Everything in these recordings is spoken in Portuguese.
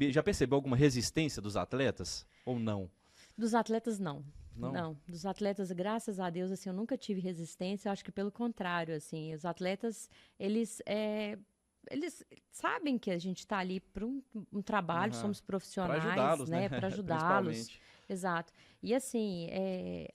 já percebeu alguma resistência dos atletas ou não? Dos atletas, não. Não? Não, dos atletas, graças a Deus, assim, eu nunca tive resistência, eu acho que pelo contrário, assim, os atletas, eles, eles sabem que a gente está ali para um trabalho, Aham. somos Para profissionais, ajudá-los, né? né, para ajudá-los, Principalmente. exato. E assim,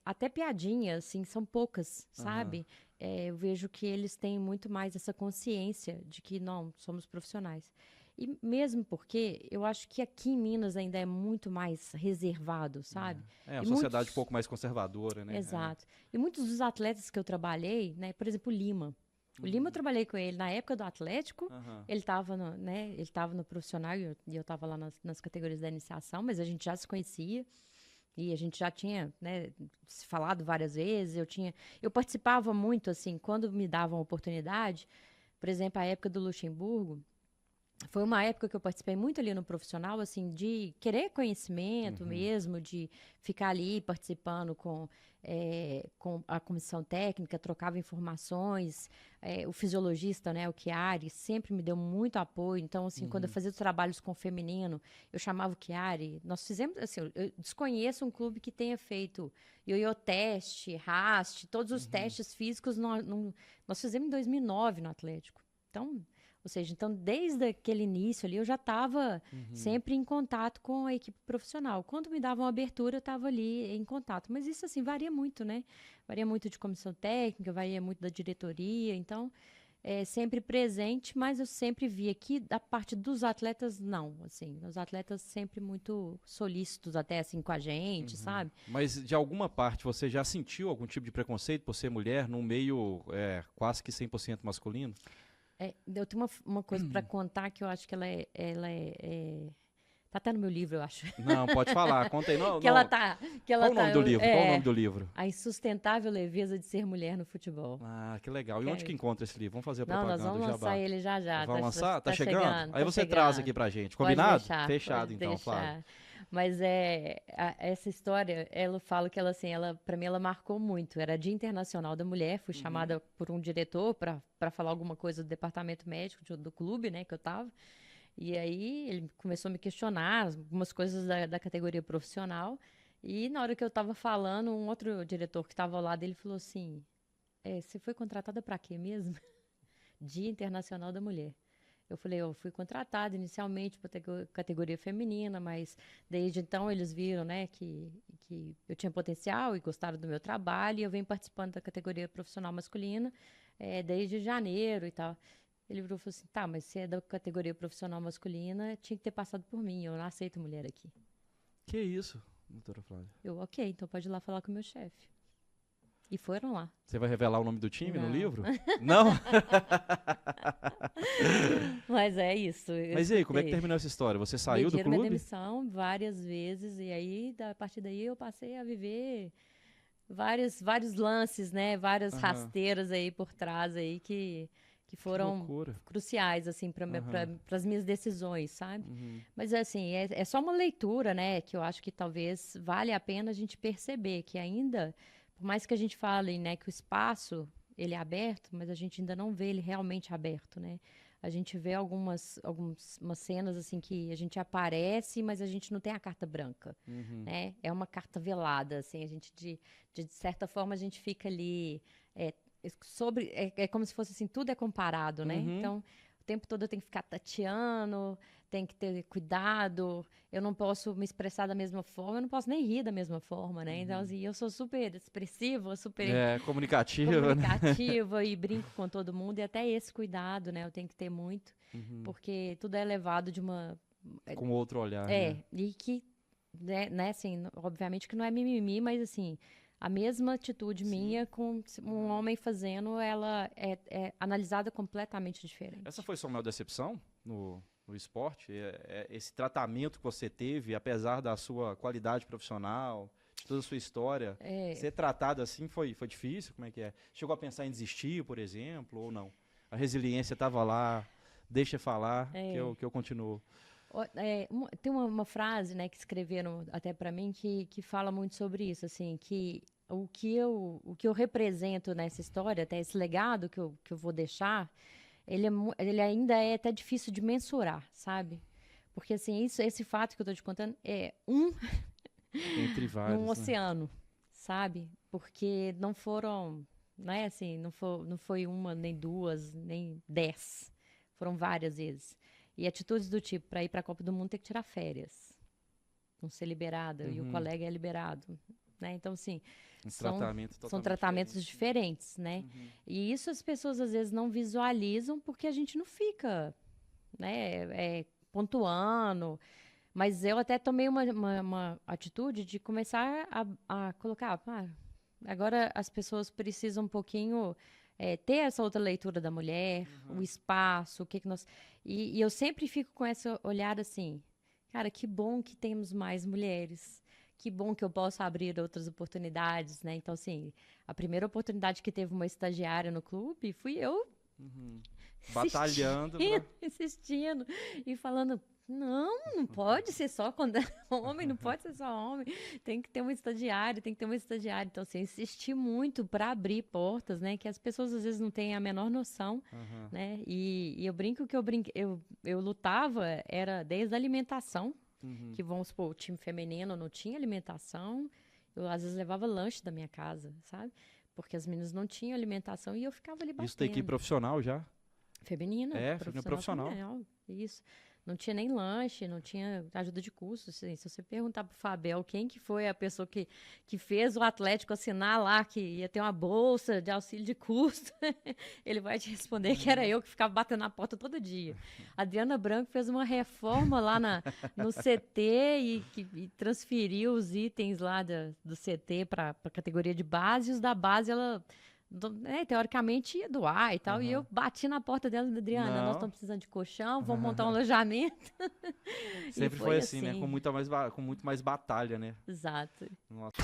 até piadinhas, assim, são poucas, Aham. sabe? Eu vejo que eles têm muito mais essa consciência de que não, somos profissionais. E mesmo porque eu acho que aqui em Minas ainda é muito mais reservado, sabe? É, a E sociedade um muitos, pouco mais conservadora, né? exato. E muitos dos atletas que eu trabalhei, né, por exemplo, o Lima. O Lima eu trabalhei com ele na época do Atlético, Aham. ele estava no, né, ele tava no profissional e eu estava lá nas categorias da iniciação, mas a gente já se conhecia e a gente já tinha, né, se falado várias vezes. Eu participava muito assim, quando me davam oportunidade, por exemplo, a época do Luxemburgo, foi uma época que eu participei muito ali no profissional, assim, de querer conhecimento Uhum. mesmo, de ficar ali participando com a comissão técnica, trocava informações. O fisiologista, né, o Chiari, sempre me deu muito apoio. Então, assim, quando eu Uhum. fazia os trabalhos com o feminino, eu chamava o Chiari. Nós fizemos, assim, eu desconheço um clube que tenha feito ioiô teste, raste, todos os Uhum. testes físicos nós fizemos em 2009 no Atlético. Então, ou seja, então desde aquele início ali eu já estava Uhum. sempre em contato com a equipe profissional. Quando me davam abertura, eu estava ali em contato. Mas isso assim varia muito, né? Varia muito de comissão técnica, varia muito da diretoria. Então, é sempre presente, mas eu sempre vi aqui da parte dos atletas não, assim, os atletas sempre muito solícitos até assim com a gente, Uhum. sabe? Mas de alguma parte você já sentiu algum tipo de preconceito por ser mulher num meio quase que 100% masculino? Eu tenho uma coisa para contar que eu acho que tá até no meu livro, eu acho. Não, pode falar. Conta aí. Não, que ela não. tá, que ela Qual o tá, nome do livro? Qual o nome é, do livro? a insustentável leveza de ser mulher no futebol. Ah, que legal. E onde que É. encontra esse livro? Vamos fazer a Não, nós propaganda, vamos o lançar jabá. ele já já, Vamos lançar? Tá tá chegando? chegando, Aí tá você traz chegando. aqui pra gente. Pode Combinado? Fechado então, Flávio. deixar. Mas essa história, ela fala que ela assim, ela para mim ela marcou muito. Era Dia Internacional da Mulher, fui Uhum. chamada por um diretor para falar alguma coisa do departamento médico do clube, né, que eu tava. E aí ele começou a me questionar algumas coisas da categoria profissional. E na hora que eu estava falando, um outro diretor que estava ao lado, ele falou assim: você foi contratada para quê mesmo? Dia Internacional da Mulher. Eu falei, eu fui contratada inicialmente para categoria feminina, mas desde então eles viram, né, que eu tinha potencial e gostaram do meu trabalho, e eu venho participando da categoria profissional masculina desde janeiro e tal. Ele virou e falou assim, tá, mas se é da categoria profissional masculina, tinha que ter passado por mim, eu não aceito mulher aqui. Que isso, doutora Flávia? Eu, ok, então pode ir lá falar com o meu chefe. E foram lá. Você vai revelar o nome do time no Não. livro? Não? Mas é isso, eu Mas e aí, como é que escutei. terminou essa história? Você saiu do Pediram minha clube? demissão várias vezes, e aí, a partir daí, eu passei a viver vários lances, né? Várias Aham. rasteiras aí por trás aí que Que foram loucura. cruciais, assim, para Aham. as minhas decisões, sabe? Uhum. Mas, assim, é só uma leitura, né? Que eu acho que talvez vale a pena a gente perceber que ainda, por mais que a gente fale, né, que o espaço, ele é aberto, mas a gente ainda não vê ele realmente aberto, né? A gente vê umas cenas assim que a gente aparece, mas a gente não tem a carta branca, Uhum. né? É uma carta velada, assim, a gente de certa forma a gente fica ali é, é como se fosse assim, tudo é comparado, né? Uhum. Então, o tempo todo eu tenho que ficar tateando, tenho que ter cuidado, eu não posso me expressar da mesma forma, eu não posso nem rir da mesma forma, né? Então, Uhum. assim, eu sou super expressiva, super É, comunicativa, né? comunicativa e brinco com todo mundo, e até esse cuidado, né? Eu tenho que ter muito, Uhum. porque tudo é levado de uma. Com outro olhar, né? E que, né, assim, obviamente que não é mimimi, mas assim, a mesma atitude Sim. minha com um homem fazendo, ela é analisada completamente Essa diferente. foi sua maior decepção no esporte? Esse tratamento que você teve, apesar da sua qualidade profissional, de toda a sua história, ser tratado assim foi difícil? Como é que é? Chegou a pensar em desistir, por exemplo, ou não? A resiliência estava lá, deixa eu falar, que eu continuo. Tem uma frase, né, que escreveram até para mim que fala muito sobre isso, assim, que o que eu represento nessa história, até esse legado que eu vou deixar, ele ainda é até difícil de mensurar, sabe? Porque, assim, esse fato que eu tô te contando é entre vários, num oceano, sabe? Porque não foram, né, assim, não foi uma, nem duas, nem 10. Foram várias vezes. E atitudes do tipo, para ir para a Copa do Mundo tem que tirar férias. Não ser liberada, e o colega é liberado. Né? Então, assim, são tratamentos diferentes, né? E isso as pessoas às vezes não visualizam porque a gente não fica, né, pontuando. Mas eu até tomei uma atitude de começar a colocar, agora as pessoas precisam um pouquinho ter essa outra leitura da mulher, o espaço, o que nós... E eu sempre fico com esse olhar assim, cara, que bom que temos mais mulheres, que bom que eu posso abrir outras oportunidades, né? Então, assim, a primeira oportunidade que teve uma estagiária no clube fui eu batalhando, insistindo e falando, não pode ser só quando é homem, não pode ser só homem, tem que ter uma estagiária, tem que ter uma estagiária. Então, assim, eu insisti muito para abrir portas, né, que as pessoas às vezes não têm a menor noção, né, e eu brinco que eu lutava, era desde a alimentação, que vamos supor, o time feminino não tinha alimentação, eu às vezes levava lanche da minha casa, sabe, porque as meninas não tinham alimentação e eu ficava ali batendo. Isso tem equipe profissional já? Feminina. Profissional. Isso. Não tinha nem lanche, não tinha ajuda de custo. Assim, se você perguntar pro Fabel quem que foi a pessoa que fez o Atlético assinar lá que ia ter uma bolsa de auxílio de custo, ele vai te responder que era eu que ficava batendo na porta todo dia. A Adriana Branco fez uma reforma lá no CT e transferiu os itens lá do CT para a categoria de base, e os da base ela... teoricamente ia doar e tal, e eu bati na porta dela, Adriana, nós estamos precisando de colchão, vamos montar um alojamento. Sempre foi assim, né? Com muito mais batalha, né? Exato. Nossa.